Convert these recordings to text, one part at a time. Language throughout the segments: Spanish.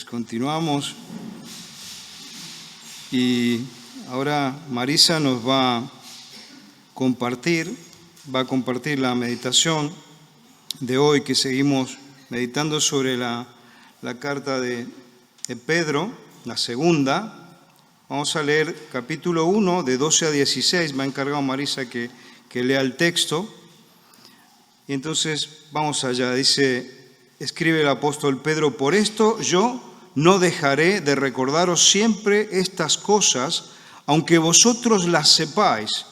Pues continuamos y ahora Marisa nos va a compartir la meditación de hoy, que seguimos meditando sobre la carta de Pedro, la segunda. Vamos a leer capítulo 1, de 12 a 16. Me ha encargado Marisa que lea el texto. Y entonces vamos allá. Escribe el apóstol Pedro: por esto yo no dejaré de recordaros siempre estas cosas, aunque vosotros las sepáis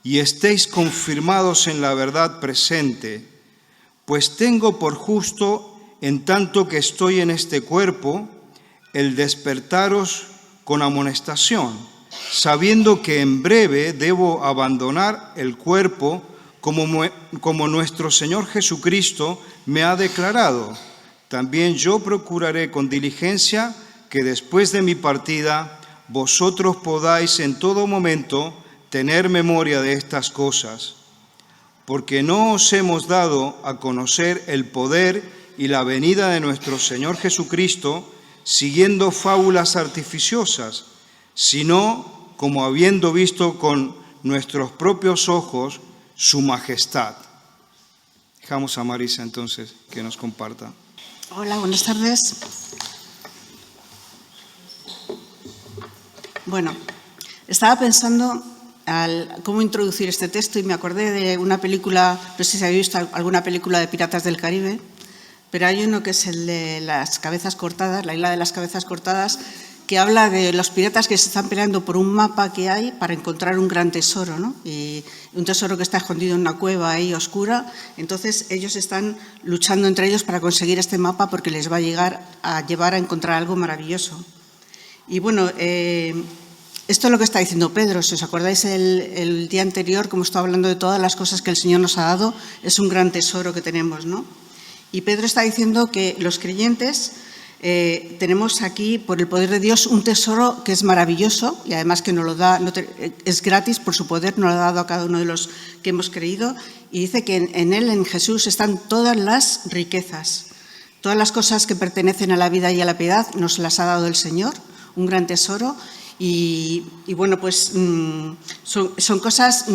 y estéis confirmados en la verdad presente, pues tengo por justo, en tanto que estoy en este cuerpo, el despertaros con amonestación, sabiendo que en breve debo abandonar el cuerpo, como nuestro Señor Jesucristo me ha declarado. También yo procuraré con diligencia que después de mi partida vosotros podáis en todo momento tener memoria de estas cosas, porque no os hemos dado a conocer el poder y la venida de nuestro Señor Jesucristo siguiendo fábulas artificiosas, sino como habiendo visto con nuestros propios ojos su majestad. Dejamos a Marisa entonces que nos comparta. Hola, buenas tardes. Bueno, estaba pensando cómo introducir este texto y me acordé de una película, no sé si habéis visto alguna película de Piratas del Caribe, pero hay uno que es el de las cabezas cortadas, la isla de las cabezas cortadas, que habla de los piratas que se están peleando por un mapa que hay para encontrar un gran tesoro, ¿no? Y un tesoro que está escondido en una cueva ahí oscura. Entonces ellos están luchando entre ellos para conseguir este mapa porque les va a llevar a encontrar algo maravilloso. Y bueno, esto es lo que está diciendo Pedro. Si os acordáis el día anterior, como estaba hablando de todas las cosas que el Señor nos ha dado, es un gran tesoro que tenemos, ¿no? Y Pedro está diciendo que los creyentes tenemos aquí, por el poder de Dios, un tesoro que es maravilloso y además que nos lo da, es gratis por su poder, nos lo ha dado a cada uno de los que hemos creído. Y dice que en Él, en Jesús, están todas las riquezas, todas las cosas que pertenecen a la vida y a la piedad, nos las ha dado el Señor, un gran tesoro. Y bueno, pues son cosas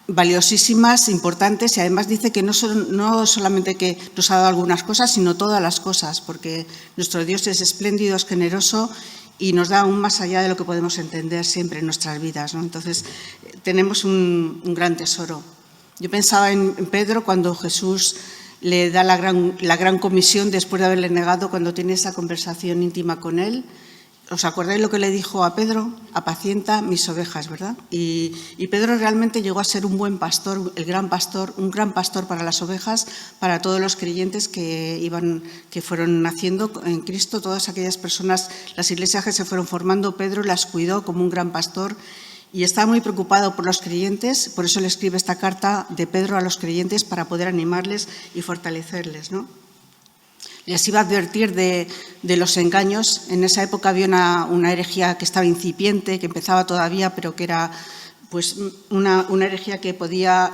valiosísimas, importantes, y además dice que no solamente que nos ha dado algunas cosas, sino todas las cosas, porque nuestro Dios es espléndido, es generoso y nos da aún más allá de lo que podemos entender siempre en nuestras vidas, ¿no? Entonces, tenemos un gran tesoro. Yo pensaba en Pedro cuando Jesús le da la gran comisión después de haberle negado, cuando tiene esa conversación íntima con él. ¿Os acordáis lo que le dijo a Pedro? Apacienta mis ovejas, ¿verdad? Y Pedro realmente llegó a ser un buen pastor, un gran pastor para las ovejas, para todos los creyentes que fueron naciendo en Cristo, todas aquellas personas, las iglesias que se fueron formando, Pedro las cuidó como un gran pastor y estaba muy preocupado por los creyentes, por eso le escribe esta carta de Pedro a los creyentes para poder animarles y fortalecerles, ¿no? Les iba a advertir de los engaños. En esa época había una herejía que estaba incipiente, que empezaba todavía, pero que era pues una herejía que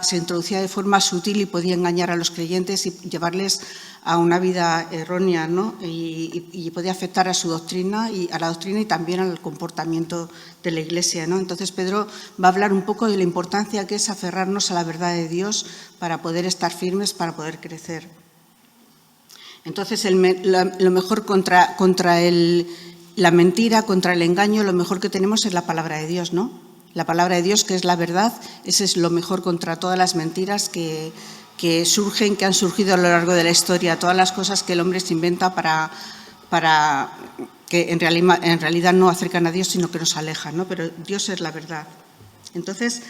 se introducía de forma sutil y podía engañar a los creyentes y llevarles a una vida errónea, ¿no? Y podía afectar a su doctrina y a la doctrina y también al comportamiento de la Iglesia, ¿no? Entonces Pedro va a hablar un poco de la importancia que es aferrarnos a la verdad de Dios para poder estar firmes, para poder crecer. Entonces, lo mejor contra la mentira, contra el engaño, lo mejor que tenemos es la palabra de Dios, ¿no? La palabra de Dios, que es la verdad, ese es lo mejor contra todas las mentiras que han surgido a lo largo de la historia, todas las cosas que el hombre se inventa para que en realidad no acercan a Dios, sino que nos alejan, ¿no? Pero Dios es la verdad. Entonces,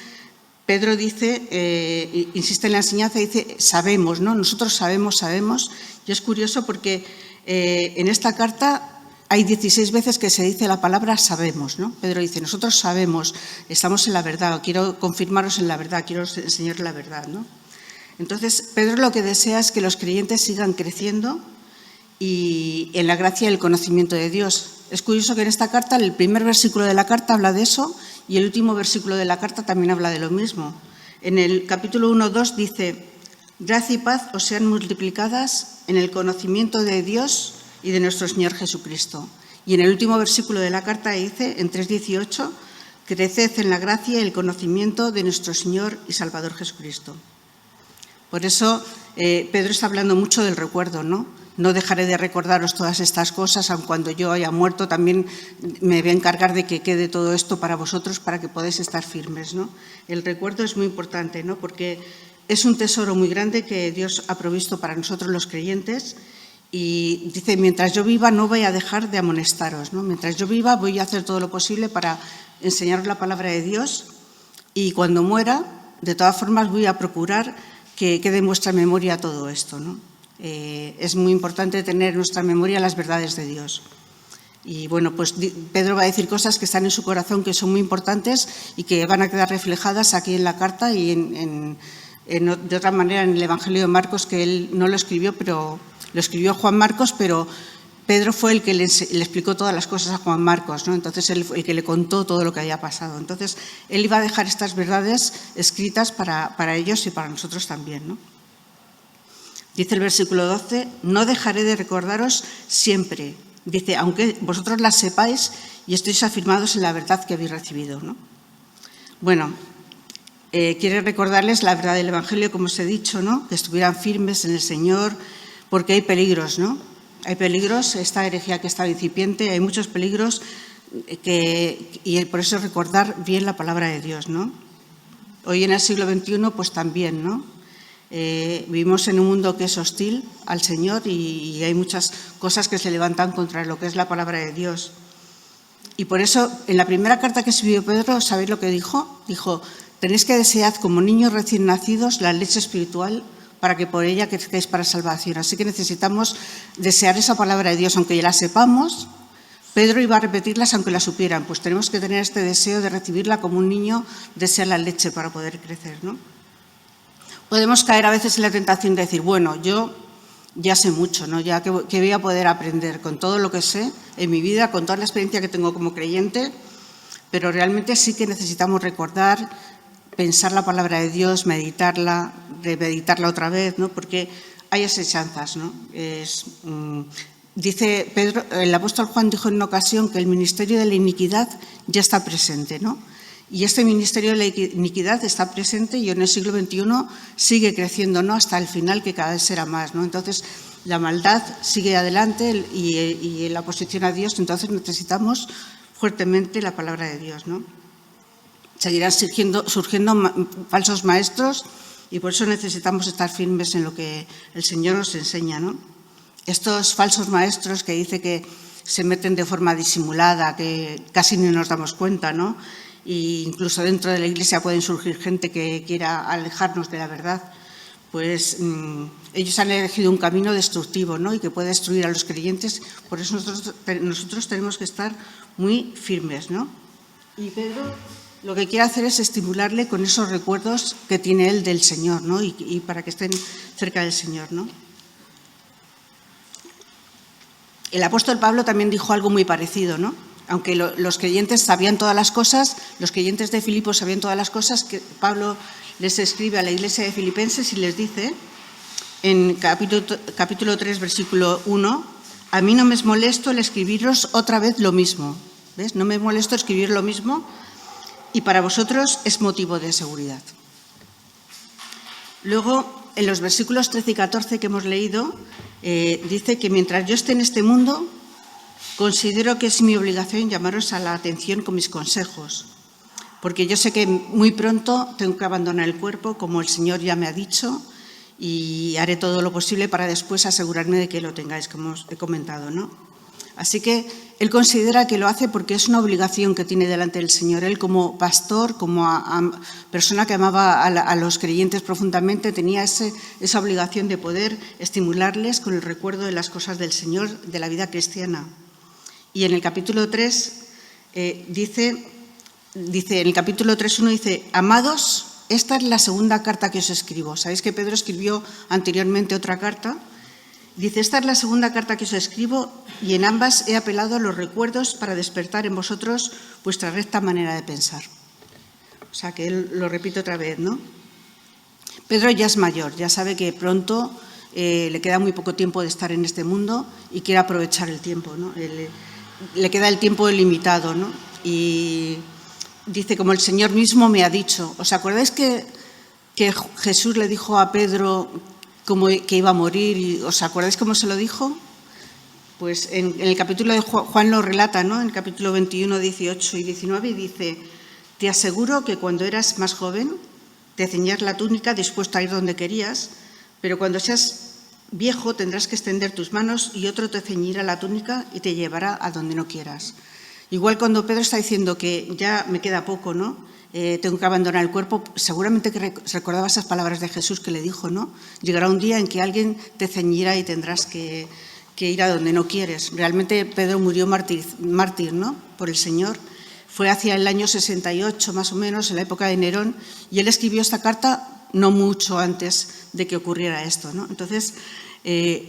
Pedro dice, insiste en la enseñanza, dice, sabemos, ¿no? Nosotros sabemos. Y es curioso porque en esta carta hay 16 veces que se dice la palabra sabemos, ¿no? Pedro dice, nosotros sabemos, estamos en la verdad, quiero confirmaros en la verdad, quiero enseñar la verdad, ¿no? Entonces, Pedro lo que desea es que los creyentes sigan creciendo y en la gracia y el conocimiento de Dios. Es curioso que en esta carta, el primer versículo de la carta habla de eso y el último versículo de la carta también habla de lo mismo. En el capítulo 1-2 dice, gracia y paz os sean multiplicadas en el conocimiento de Dios y de nuestro Señor Jesucristo. Y en el último versículo de la carta dice, en 3:18, creced en la gracia y el conocimiento de nuestro Señor y Salvador Jesucristo. Por eso Pedro está hablando mucho del recuerdo, ¿no? No dejaré de recordaros todas estas cosas, aun cuando yo haya muerto, también me voy a encargar de que quede todo esto para vosotros, para que podáis estar firmes, ¿no? El recuerdo es muy importante, ¿no? Porque es un tesoro muy grande que Dios ha provisto para nosotros los creyentes. Y dice, mientras yo viva no voy a dejar de amonestaros, ¿no? Mientras yo viva voy a hacer todo lo posible para enseñaros la palabra de Dios, y cuando muera, de todas formas voy a procurar que quede en vuestra memoria todo esto, ¿no? Es muy importante tener en nuestra memoria las verdades de Dios. Y bueno, pues Pedro va a decir cosas que están en su corazón, que son muy importantes y que van a quedar reflejadas aquí en la carta y de otra manera en el Evangelio de Marcos, que él no lo escribió, pero lo escribió Juan Marcos, pero Pedro fue el que le explicó todas las cosas a Juan Marcos, ¿no? Entonces él fue el que le contó todo lo que había pasado. Entonces él iba a dejar estas verdades escritas para ellos y para nosotros también, ¿no? Dice el versículo 12, no dejaré de recordaros siempre. Dice, aunque vosotros las sepáis y estéis afirmados en la verdad que habéis recibido, ¿no? Bueno, quiere recordarles la verdad del Evangelio, como os he dicho, ¿no? Que estuvieran firmes en el Señor, porque hay peligros, ¿no? Hay peligros, esta herejía que está incipiente, hay muchos peligros y por eso recordar bien la palabra de Dios, ¿no? Hoy en el siglo XXI, pues también, ¿no? Vivimos en un mundo que es hostil al Señor y hay muchas cosas que se levantan contra lo que es la palabra de Dios. Y por eso, en la primera carta que escribió Pedro, ¿sabéis lo que dijo? Dijo, tenéis que desear como niños recién nacidos la leche espiritual para que por ella crezcáis para salvación. Así que necesitamos desear esa palabra de Dios, aunque ya la sepamos. Pedro iba a repetirlas aunque la supieran, pues tenemos que tener este deseo de recibirla como un niño desea la leche para poder crecer, ¿no? Podemos caer a veces en la tentación de decir, bueno, yo ya sé mucho, ¿no? Ya que voy a poder aprender con todo lo que sé en mi vida, con toda la experiencia que tengo como creyente, pero realmente sí que necesitamos recordar, pensar la palabra de Dios, meditarla, remeditarla otra vez, ¿no? Porque hay asechanzas, ¿no? Dice Pedro, el apóstol Juan dijo en una ocasión que el ministerio de la iniquidad ya está presente, ¿no? Y este ministerio de la iniquidad está presente y en el siglo XXI sigue creciendo, ¿no? Hasta el final, que cada vez será más, ¿no? Entonces, la maldad sigue adelante y la oposición a Dios, entonces necesitamos fuertemente la palabra de Dios, ¿no? Seguirán surgiendo falsos maestros y por eso necesitamos estar firmes en lo que el Señor nos enseña, ¿no? Estos falsos maestros que dice que se meten de forma disimulada, que casi ni nos damos cuenta, ¿no? E incluso dentro de la Iglesia pueden surgir gente que quiera alejarnos de la verdad, pues ellos han elegido un camino destructivo, ¿no? Y que puede destruir a los creyentes. Por eso nosotros tenemos que estar muy firmes, ¿no? Y Pedro lo que quiere hacer es estimularle con esos recuerdos que tiene él del Señor, ¿no? Y para que estén cerca del Señor, ¿no? El apóstol Pablo también dijo algo muy parecido, ¿no? Aunque los creyentes sabían todas las cosas, los creyentes de Filipos sabían todas las cosas, que Pablo les escribe a la iglesia de Filipenses y les dice, en capítulo 3, versículo 1, a mí no me es molesto el escribiros otra vez lo mismo. ¿Ves? No me es molesto escribir lo mismo y para vosotros es motivo de seguridad. Luego, en los versículos 13 y 14 que hemos leído, dice que mientras yo esté en este mundo, considero que es mi obligación llamaros a la atención con mis consejos, porque yo sé que muy pronto tengo que abandonar el cuerpo, como el Señor ya me ha dicho, y haré todo lo posible para después asegurarme de que lo tengáis, como os he comentado, ¿no? Así que él considera que lo hace porque es una obligación que tiene delante del Señor. Él, como pastor, como persona que amaba a los creyentes profundamente, tenía esa obligación de poder estimularles con el recuerdo de las cosas del Señor, de la vida cristiana. Y en el capítulo 3 dice, en el capítulo 3:1 dice, amados, esta es la segunda carta que os escribo. Sabéis que Pedro escribió anteriormente otra carta. Dice, esta es la segunda carta que os escribo y en ambas he apelado a los recuerdos para despertar en vosotros vuestra recta manera de pensar. O sea, que él lo repite otra vez, ¿no? Pedro ya es mayor, ya sabe que pronto le queda muy poco tiempo de estar en este mundo y quiere aprovechar el tiempo, ¿no? Le queda el tiempo limitado, ¿no? Y dice, como el Señor mismo me ha dicho. ¿Os acordáis que Jesús le dijo a Pedro que iba a morir? ¿Y os acordáis cómo se lo dijo? Pues en el capítulo de Juan lo relata, ¿no? En el capítulo 21, 18 y 19, y dice: te aseguro que cuando eras más joven te ceñías la túnica dispuesto a ir donde querías, pero cuando seas viejo tendrás que extender tus manos y otro te ceñirá la túnica y te llevará a donde no quieras. Igual cuando Pedro está diciendo que ya me queda poco, ¿no? Tengo que abandonar el cuerpo, seguramente que recordaba esas palabras de Jesús que le dijo, ¿no? Llegará un día en que alguien te ceñirá y tendrás que ir a donde no quieres. Realmente Pedro murió mártir, ¿no? Por el Señor. Fue hacia el año 68, más o menos, en la época de Nerón, y él escribió esta carta no mucho antes de que ocurriera esto, ¿no? Entonces,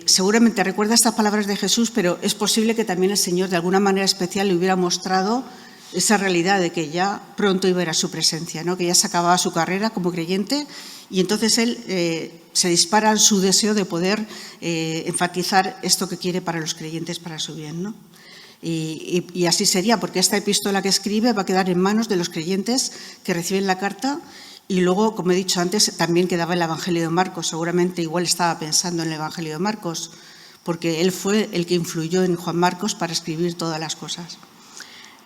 seguramente recuerda estas palabras de Jesús, pero es posible que también el Señor de alguna manera especial le hubiera mostrado esa realidad de que ya pronto iba a ir a su presencia, ¿no? Que ya se acababa su carrera como creyente, y entonces él se dispara en su deseo de poder enfatizar esto que quiere para los creyentes, para su bien, ¿no? Y así sería, porque esta epístola que escribe va a quedar en manos de los creyentes que reciben la carta, y luego, como he dicho antes, también quedaba el Evangelio de Marcos. Seguramente igual estaba pensando en el Evangelio de Marcos, porque él fue el que influyó en Juan Marcos para escribir todas las cosas.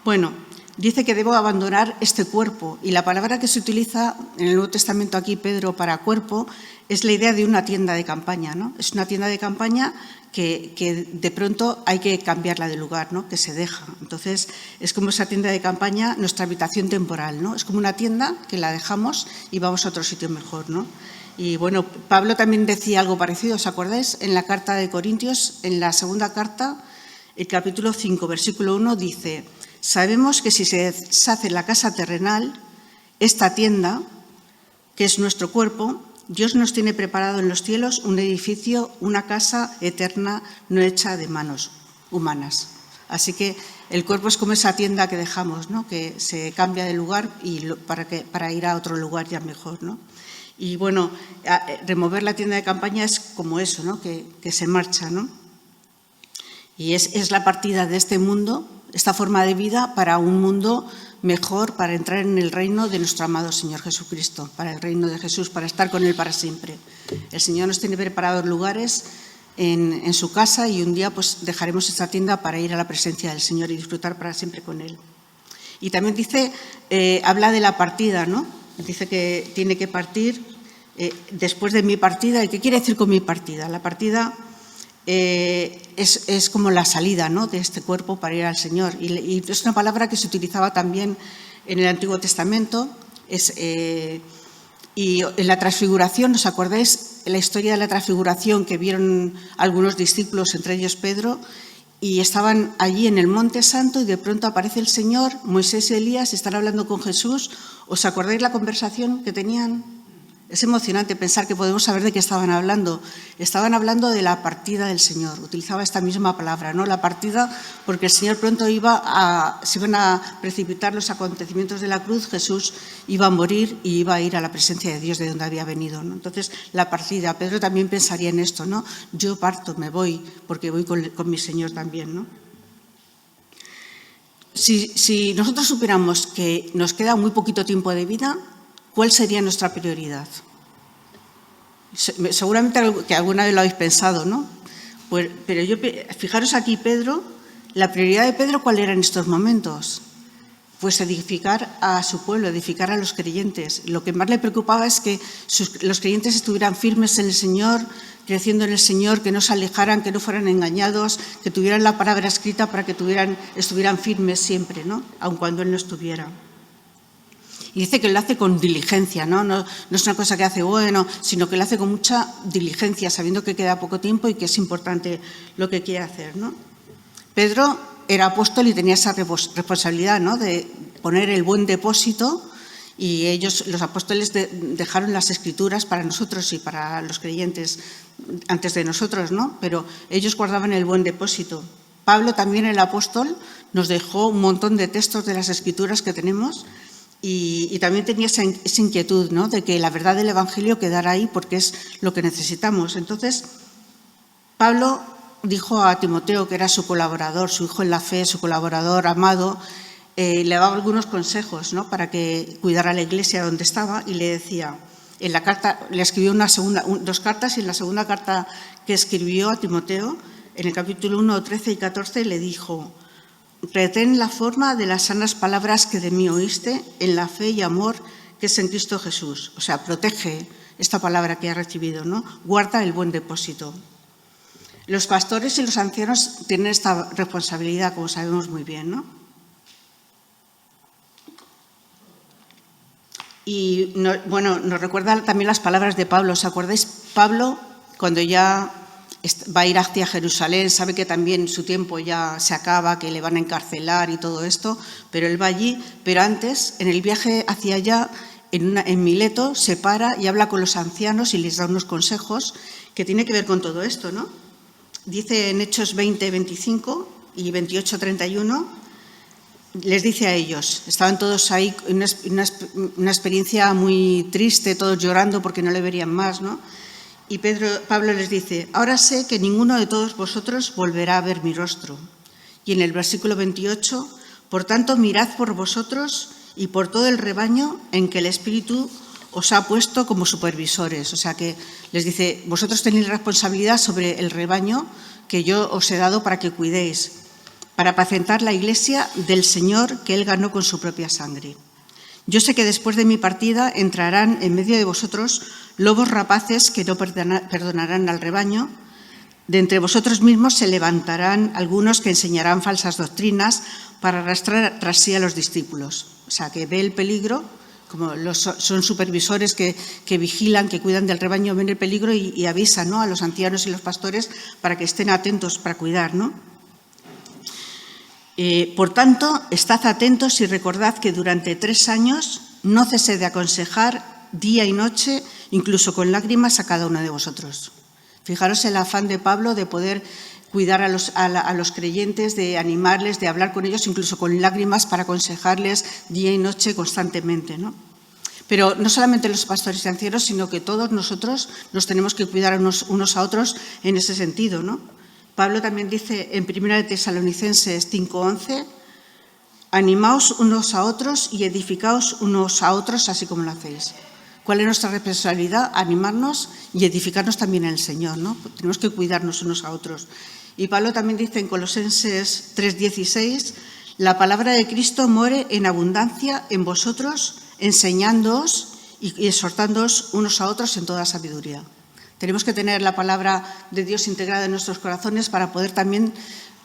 Bueno, dice que debo abandonar este cuerpo, y la palabra que se utiliza en el Nuevo Testamento aquí, Pedro, para cuerpo, es la idea de una tienda de campaña, ¿no? Es una tienda de campaña que de pronto hay que cambiarla de lugar, ¿no? Que se deja. Entonces, es como esa tienda de campaña, nuestra habitación temporal, ¿no? Es como una tienda que la dejamos y vamos a otro sitio mejor, ¿no? Y bueno, Pablo también decía algo parecido, ¿os acordáis? En la carta de Corintios, en la segunda carta, el capítulo 5, versículo 1, dice: sabemos que si se deshace la casa terrenal, esta tienda, que es nuestro cuerpo, Dios nos tiene preparado en los cielos un edificio, una casa eterna, no hecha de manos humanas. Así que el cuerpo es como esa tienda que dejamos, ¿no? Que se cambia de lugar para ir a otro lugar ya mejor, ¿no? Y bueno, remover la tienda de campaña es como eso, ¿no? Que se marcha, ¿no? Y es la partida de este mundo, esta forma de vida, para un mundo mejor, para entrar en el reino de nuestro amado Señor Jesucristo, para el reino de Jesús, para estar con Él para siempre. El Señor nos tiene preparados lugares en su casa, y un día pues dejaremos esta tienda para ir a la presencia del Señor y disfrutar para siempre con Él. Y también dice, habla de la partida, ¿no? Dice que tiene que partir después de mi partida. ¿Y qué quiere decir con mi partida? La partida es como la salida, ¿no? De este cuerpo para ir al Señor. Y es una palabra que se utilizaba también en el Antiguo Testamento. Y en la transfiguración, ¿os acordáis la historia de la transfiguración que vieron algunos discípulos, entre ellos Pedro? Y estaban allí en el Monte Santo y de pronto aparece el Señor, Moisés y Elías están hablando con Jesús. ¿Os acordáis la conversación que tenían? Es emocionante pensar que podemos saber de qué estaban hablando. Estaban hablando de la partida del Señor. Utilizaba esta misma palabra, ¿no? La partida, porque el Señor pronto se iban a precipitar los acontecimientos de la cruz. Jesús iba a morir y iba a ir a la presencia de Dios de donde había venido, ¿no? Entonces, la partida. Pedro también pensaría en esto, ¿no? Yo parto, me voy, porque voy con mi Señor también, ¿no? Si nosotros supiéramos que nos queda muy poquito tiempo de vida, ¿cuál sería nuestra prioridad? Seguramente que alguna vez lo habéis pensado, ¿no? Pero fijaros aquí, Pedro, la prioridad de Pedro, ¿cuál era en estos momentos? Pues edificar a su pueblo, edificar a los creyentes. Lo que más le preocupaba es que los creyentes estuvieran firmes en el Señor, creciendo en el Señor, que no se alejaran, que no fueran engañados, que tuvieran la palabra escrita para que estuvieran firmes siempre, ¿no? Aun cuando Él no estuviera. Y dice que lo hace con diligencia, ¿no? No es una cosa que hace bueno, sino que lo hace con mucha diligencia, sabiendo que queda poco tiempo y que es importante lo que quiere hacer, ¿no? Pedro era apóstol y tenía esa responsabilidad, ¿no? De poner el buen depósito, y ellos, los apóstoles, dejaron las Escrituras para nosotros y para los creyentes antes de nosotros, ¿no? Pero ellos guardaban el buen depósito. Pablo, también el apóstol, nos dejó un montón de textos de las Escrituras que tenemos. Y también tenía esa inquietud, ¿no? De que la verdad del Evangelio quedara ahí, porque es lo que necesitamos. Entonces, Pablo dijo a Timoteo, que era su colaborador, su hijo en la fe, su colaborador amado, le daba algunos consejos, ¿no?, para que cuidara la iglesia donde estaba, y le decía, en la carta, le escribió dos cartas, y en la segunda carta que escribió a Timoteo, en el capítulo 1, 13 y 14, le dijo: retén la forma de las sanas palabras que de mí oíste, en la fe y amor que es en Cristo Jesús. O sea, protege esta palabra que has recibido, ¿no? Guarda el buen depósito. Los pastores y los ancianos tienen esta responsabilidad, como sabemos muy bien, ¿no? Y, nos recuerda también las palabras de Pablo. ¿Os acordáis? Pablo, cuando ya va a ir hacia Jerusalén, sabe que también su tiempo ya se acaba, que le van a encarcelar y todo esto, pero él va allí. Pero antes, en el viaje hacia allá, en Mileto, se para y habla con los ancianos y les da unos consejos que tienen que ver con todo esto, ¿no? Dice en Hechos 20, 25 y 28, 31, les dice a ellos, estaban todos ahí, una experiencia muy triste, todos llorando porque no le verían más, ¿no? Y Pablo les dice: ahora sé que ninguno de todos vosotros volverá a ver mi rostro. Y en el versículo 28, por tanto, mirad por vosotros y por todo el rebaño en que el Espíritu os ha puesto como supervisores. O sea que les dice, vosotros tenéis responsabilidad sobre el rebaño que yo os he dado para que cuidéis, para apacentar la iglesia del Señor que Él ganó con su propia sangre. Yo sé que después de mi partida entrarán en medio de vosotros lobos rapaces que no perdonarán al rebaño. De entre vosotros mismos se levantarán algunos que enseñarán falsas doctrinas para arrastrar tras sí a los discípulos. O sea, que ve el peligro, como son supervisores que vigilan, que cuidan del rebaño, ven el peligro y avisan, ¿no?, a los ancianos y los pastores para que estén atentos, para cuidar, ¿no? Por tanto, estad atentos y recordad que durante 3 años no cesé de aconsejar día y noche, incluso con lágrimas, a cada uno de vosotros. Fijaros el afán de Pablo de poder cuidar a los creyentes, de animarles, de hablar con ellos, incluso con lágrimas, para aconsejarles día y noche constantemente, ¿no? Pero no solamente los pastores y ancianos, sino que todos nosotros nos tenemos que cuidar unos a otros en ese sentido, ¿no? Pablo también dice en 1 Tesalonicenses 5:11, animaos unos a otros y edificaos unos a otros así como lo hacéis. ¿Cuál es nuestra responsabilidad? Animarnos y edificarnos también en el Señor, ¿no? Tenemos que cuidarnos unos a otros. Y Pablo también dice en Colosenses 3:16, la palabra de Cristo more en abundancia en vosotros, enseñándoos y exhortándoos unos a otros en toda sabiduría. Tenemos que tener la palabra de Dios integrada en nuestros corazones para poder también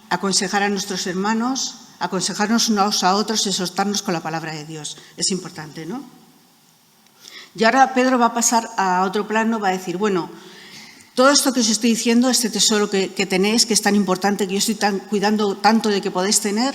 aconsejar a nuestros hermanos, aconsejarnos unos a otros y exhortarnos con la palabra de Dios. Es importante, ¿no? Y ahora Pedro va a pasar a otro plano, va a decir, bueno, todo esto que os estoy diciendo, este tesoro que tenéis, que es tan importante, que yo estoy cuidando tanto de que podéis tener,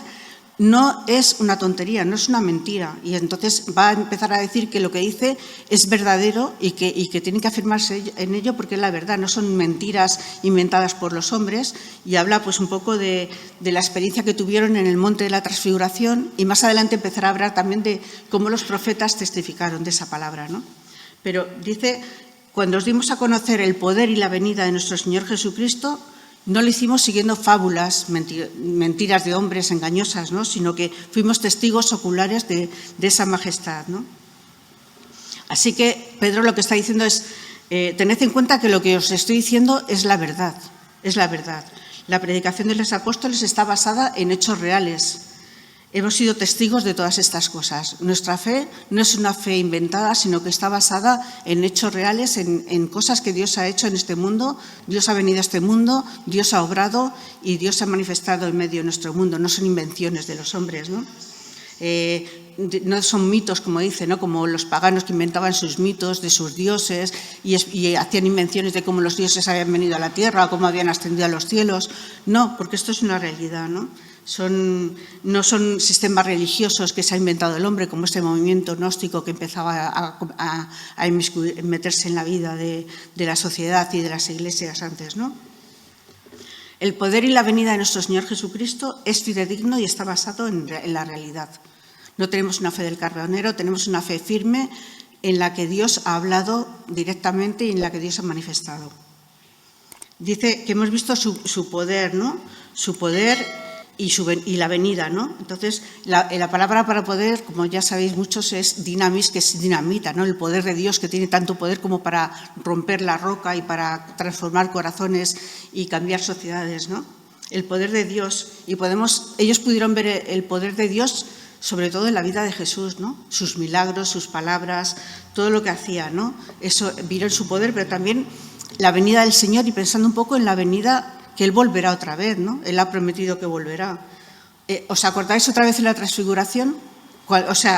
no es una tontería, no es una mentira. Y entonces va a empezar a decir que lo que dice es verdadero y que tienen que afirmarse en ello porque es la verdad, no son mentiras inventadas por los hombres. Y habla pues un poco de la experiencia que tuvieron en el Monte de la Transfiguración, y más adelante empezará a hablar también de cómo los profetas testificaron de esa palabra, ¿no? Pero dice, cuando os dimos a conocer el poder y la venida de nuestro Señor Jesucristo, no lo hicimos siguiendo fábulas, mentiras de hombres engañosas, ¿no?, sino que fuimos testigos oculares de esa majestad, ¿no? Así que Pedro lo que está diciendo es, tened en cuenta que lo que os estoy diciendo es la verdad, es la verdad. La predicación de los apóstoles está basada en hechos reales. Hemos sido testigos de todas estas cosas. Nuestra fe no es una fe inventada, sino que está basada en hechos reales, en cosas que Dios ha hecho en este mundo. Dios ha venido a este mundo, Dios ha obrado y Dios se ha manifestado en medio de nuestro mundo. No son invenciones de los hombres, ¿no? No son mitos, como dice, ¿no?, como los paganos que inventaban sus mitos de sus dioses y hacían invenciones de cómo los dioses habían venido a la tierra o cómo habían ascendido a los cielos. No, porque esto es una realidad, ¿no? No son sistemas religiosos que se ha inventado el hombre, como este movimiento gnóstico que empezaba a meterse en la vida de la sociedad y de las iglesias antes, ¿no? El poder y la venida de nuestro Señor Jesucristo es fidedigno y está basado en la realidad. No tenemos una fe del carbonero, tenemos una fe firme en la que Dios ha hablado directamente y en la que Dios ha manifestado. Dice que hemos visto su poder, ¿no? Su poder y la venida, ¿no? Entonces, la palabra para poder, como ya sabéis muchos, es dinamis, que es dinamita, ¿no? El poder de Dios, que tiene tanto poder como para romper la roca y para transformar corazones y cambiar sociedades, ¿no? El poder de Dios. Y ellos pudieron ver el poder de Dios sobre todo en la vida de Jesús, ¿no? Sus milagros, sus palabras, todo lo que hacía, ¿no? Eso, vieron su poder, pero también la venida del Señor, y pensando un poco en la venida que Él volverá otra vez, ¿no? Él ha prometido que volverá. ¿Os acordáis otra vez en la transfiguración?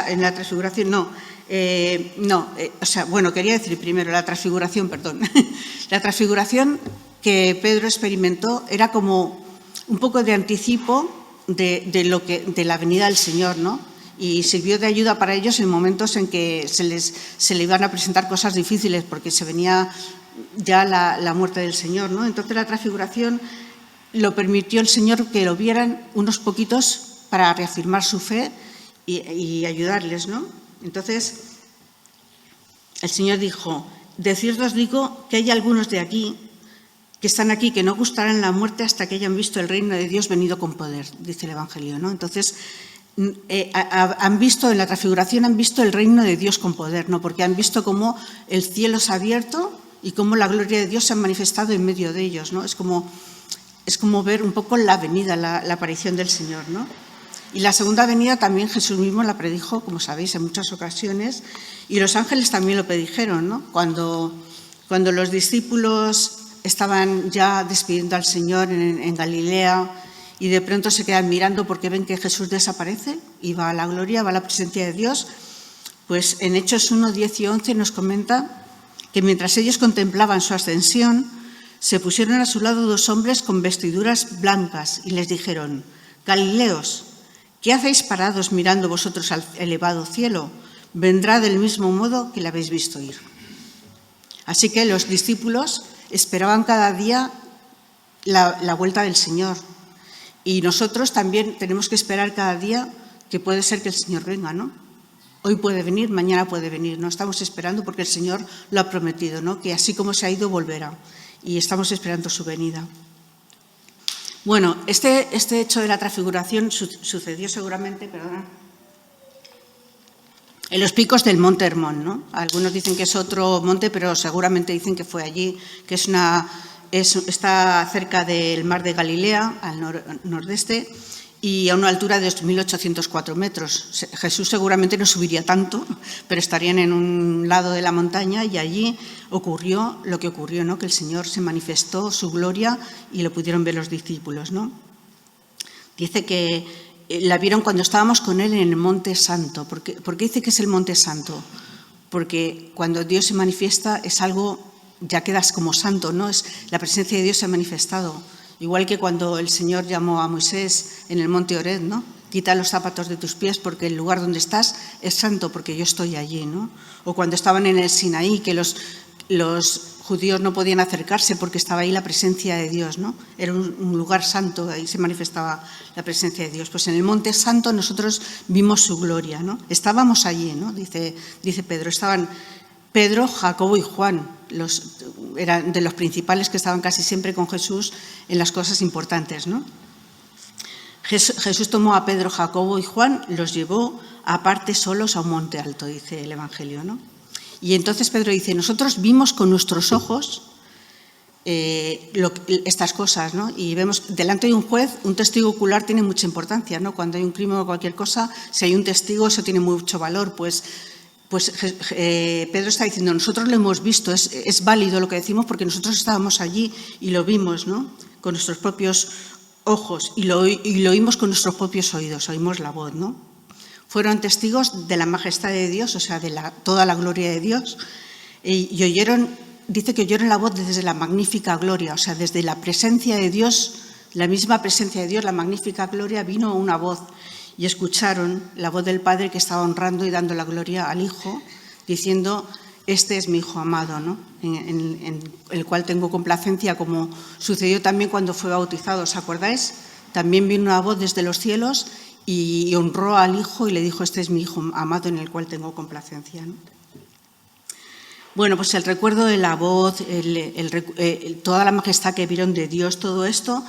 En la transfiguración no. Quería decir primero la transfiguración, perdón. La transfiguración que Pedro experimentó era como un poco de anticipo de la venida del Señor, ¿no? Y sirvió de ayuda para ellos en momentos en que se le iban a presentar cosas difíciles, porque se venía ya la muerte del Señor, ¿no? Entonces la transfiguración lo permitió el Señor que lo vieran unos poquitos para reafirmar su fe y ayudarles, ¿no? Entonces el Señor dijo: de cierto os digo que hay algunos de aquí que están aquí que no gustarán la muerte hasta que hayan visto el reino de Dios venido con poder, dice el Evangelio, ¿no? Entonces han visto en la transfiguración, han visto el reino de Dios con poder, ¿no? Porque han visto cómo el cielo se ha abierto y cómo la gloria de Dios se ha manifestado en medio de ellos, ¿no? Es como ver un poco la venida, la aparición del Señor, ¿no? Y la segunda venida también Jesús mismo la predijo, como sabéis, en muchas ocasiones, y los ángeles también lo predijeron, ¿no? Cuando los discípulos estaban ya despidiendo al Señor en Galilea y de pronto se quedan mirando porque ven que Jesús desaparece y va a la gloria, va a la presencia de Dios, pues en Hechos 1, 10 y 11 nos comenta que mientras ellos contemplaban su ascensión, se pusieron a su lado dos hombres con vestiduras blancas y les dijeron: Galileos, ¿qué hacéis parados mirando vosotros al elevado cielo? Vendrá del mismo modo que le habéis visto ir. Así que los discípulos esperaban cada día la vuelta del Señor. Y nosotros también tenemos que esperar cada día, que puede ser que el Señor venga, ¿no? Hoy puede venir, mañana puede venir, ¿no? Estamos esperando porque el Señor lo ha prometido, ¿no? Que así como se ha ido, volverá. Y estamos esperando su venida. Bueno, este hecho de la transfiguración sucedió seguramente, en los picos del Monte Hermón, ¿no? Algunos dicen que es otro monte, pero seguramente dicen que fue allí, que está cerca del mar de Galilea, al nordeste, y a una altura de 2.804 metros. Jesús seguramente no subiría tanto, pero estarían en un lado de la montaña y allí ocurrió lo que ocurrió, ¿no? Que el Señor se manifestó su gloria y lo pudieron ver los discípulos, ¿no? Dice que la vieron cuando estábamos con Él en el Monte Santo. ¿Por qué dice que es el Monte Santo? Porque cuando Dios se manifiesta es algo, ya quedas como santo, ¿no? La presencia de Dios se ha manifestado. Igual que cuando el Señor llamó a Moisés en el monte Horeb, ¿no? Quita los zapatos de tus pies porque el lugar donde estás es santo porque yo estoy allí, ¿no? O cuando estaban en el Sinaí, que los judíos no podían acercarse porque estaba ahí la presencia de Dios, ¿no? Era un lugar santo, ahí se manifestaba la presencia de Dios. Pues en el Monte Santo nosotros vimos su gloria, ¿no? Estábamos allí, ¿no? Dice Pedro, estaban Pedro, Jacobo y Juan, eran de los principales que estaban casi siempre con Jesús en las cosas importantes, ¿no? Jesús tomó a Pedro, Jacobo y Juan, los llevó aparte solos a un monte alto, dice el Evangelio, ¿no? Y entonces Pedro dice: nosotros vimos con nuestros ojos estas cosas, ¿no? Y vemos delante de un juez, un testigo ocular tiene mucha importancia, ¿no? Cuando hay un crimen o cualquier cosa, si hay un testigo, eso tiene mucho valor. Pues Pedro está diciendo: nosotros lo hemos visto, es válido lo que decimos porque nosotros estábamos allí y lo vimos, ¿no? Con nuestros propios ojos y lo oímos con nuestros propios oídos, oímos la voz, ¿no? Fueron testigos de la majestad de Dios, o sea, de toda la gloria de Dios, y oyeron, dice que oyeron la voz desde la magnífica gloria, o sea, desde la presencia de Dios, la misma presencia de Dios, la magnífica gloria, vino una voz y escucharon la voz del Padre que estaba honrando y dando la gloria al Hijo, diciendo: este es mi Hijo amado, ¿no? En el cual tengo complacencia, como sucedió también cuando fue bautizado, ¿os acordáis? También vino una voz desde los cielos y honró al Hijo y le dijo: este es mi Hijo amado en el cual tengo complacencia, ¿no? Bueno, pues el recuerdo de la voz, toda la majestad que vieron de Dios, todo esto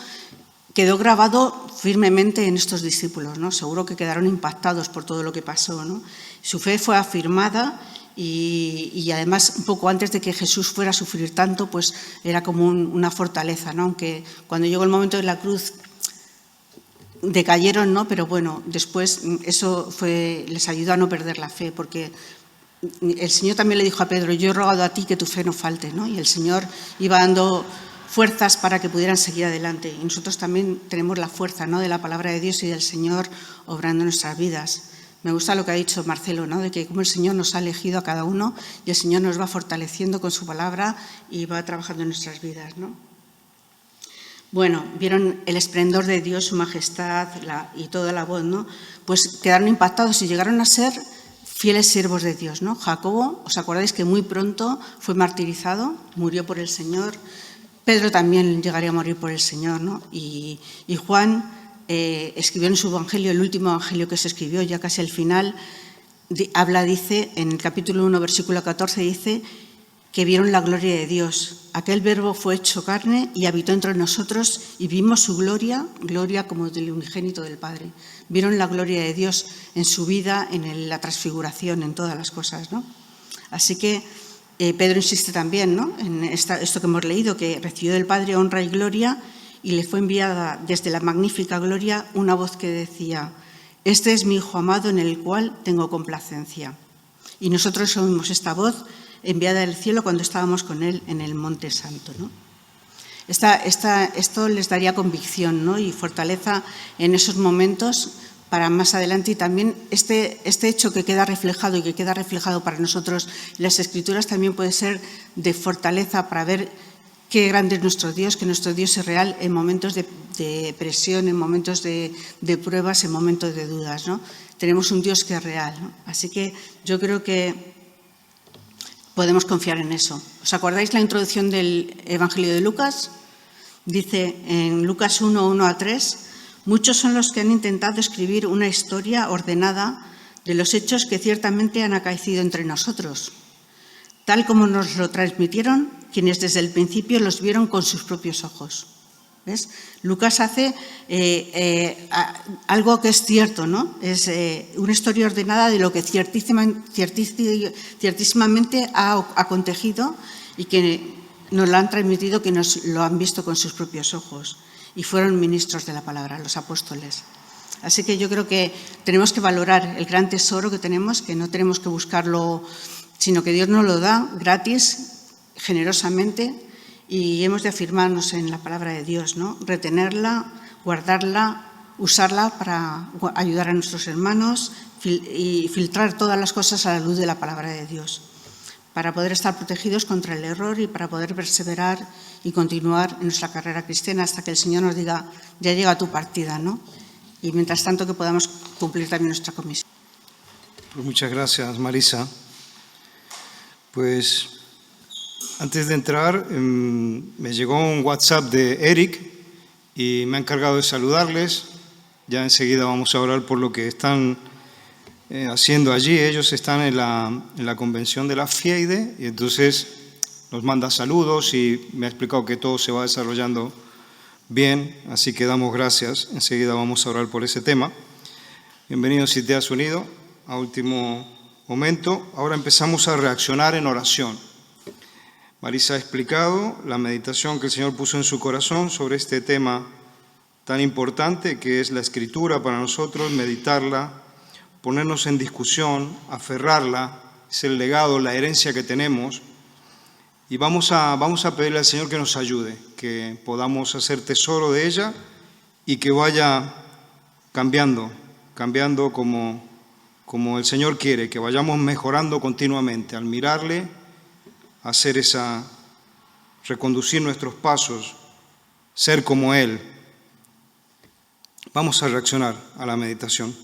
quedó grabado firmemente en estos discípulos, ¿no? Seguro que quedaron impactados por todo lo que pasó, ¿no? Su fe fue afirmada y además un poco antes de que Jesús fuera a sufrir tanto, pues era como una fortaleza, ¿no? Aunque cuando llegó el momento de la cruz decayeron, ¿no? Pero bueno, después eso les ayudó a no perder la fe, porque el Señor también le dijo a Pedro: yo he rogado a ti que tu fe no falte, ¿no? Y el Señor iba dando fuerzas para que pudieran seguir adelante. Y nosotros también tenemos la fuerza, ¿no?, de la palabra de Dios y del Señor obrando en nuestras vidas. Me gusta lo que ha dicho Marcelo, ¿no?, de que como el Señor nos ha elegido a cada uno y el Señor nos va fortaleciendo con su palabra y va trabajando en nuestras vidas, ¿no? Bueno, vieron el esplendor de Dios, su majestad y toda la voz, ¿no? Pues quedaron impactados y llegaron a ser fieles siervos de Dios, ¿no? Jacobo, ¿os acordáis que muy pronto fue martirizado, murió por el Señor? Pedro también llegaría a morir por el Señor, ¿no? Y Juan escribió en su evangelio, el último evangelio que se escribió, ya casi al final, dice, en el capítulo 1, versículo 14, dice que vieron la gloria de Dios. Aquel verbo fue hecho carne y habitó entre nosotros y vimos su gloria, gloria como del unigénito del Padre. Vieron la gloria de Dios en su vida, en la transfiguración, en todas las cosas, ¿no? Así que Pedro insiste también, ¿no?, en esto que hemos leído, que recibió del Padre honra y gloria y le fue enviada desde la magnífica gloria una voz que decía: este es mi Hijo amado en el cual tengo complacencia. Y nosotros oímos esta voz enviada del cielo cuando estábamos con Él en el Monte Santo, ¿no? Esto les daría convicción, ¿no?, y fortaleza en esos momentos para más adelante. Y también este hecho que queda reflejado y que queda reflejado para nosotros en las Escrituras también puede ser de fortaleza para ver qué grande es nuestro Dios, que nuestro Dios es real en momentos de presión, en momentos de pruebas, en momentos de dudas, ¿no? Tenemos un Dios que es real, ¿no? Así que yo creo que podemos confiar en eso. ¿Os acordáis la introducción del Evangelio de Lucas? Dice en Lucas 1, 1-3, muchos son los que han intentado escribir una historia ordenada de los hechos que ciertamente han acaecido entre nosotros, tal como nos lo transmitieron quienes desde el principio los vieron con sus propios ojos. ¿Ves? Lucas hace algo que es cierto, ¿no? Es una historia ordenada de lo que ciertísimamente ha acontecido y que nos lo han transmitido, que nos lo han visto con sus propios ojos. Y fueron ministros de la palabra, los apóstoles. Así que yo creo que tenemos que valorar el gran tesoro que tenemos, que no tenemos que buscarlo, sino que Dios nos lo da gratis, generosamente, y hemos de afirmarnos en la palabra de Dios, ¿no? Retenerla, guardarla, usarla para ayudar a nuestros hermanos y filtrar todas las cosas a la luz de la palabra de Dios, para poder estar protegidos contra el error y para poder perseverar y continuar en nuestra carrera cristiana hasta que el Señor nos diga: ya llega tu partida, ¿no? Y mientras tanto que podamos cumplir también nuestra comisión. Pues muchas gracias, Marisa. Pues antes de entrar, me llegó un WhatsApp de Eric y me ha encargado de saludarles. Ya enseguida vamos a orar por lo que están haciendo allí. Ellos están en la convención de la FIEIDE y entonces nos manda saludos y me ha explicado que todo se va desarrollando bien, así que damos gracias. Enseguida vamos a orar por ese tema. Bienvenido si te has unido a último momento. Ahora empezamos a reaccionar en oración. Marisa ha explicado la meditación que el Señor puso en su corazón sobre este tema tan importante que es la Escritura para nosotros, meditarla, ponernos en discusión, aferrarla, es el legado, la herencia que tenemos. Y vamos a pedirle al Señor que nos ayude, que podamos hacer tesoro de ella y que vaya cambiando como el Señor quiere, que vayamos mejorando continuamente al mirarle, hacer reconducir nuestros pasos, ser como Él. Vamos a reaccionar a la meditación.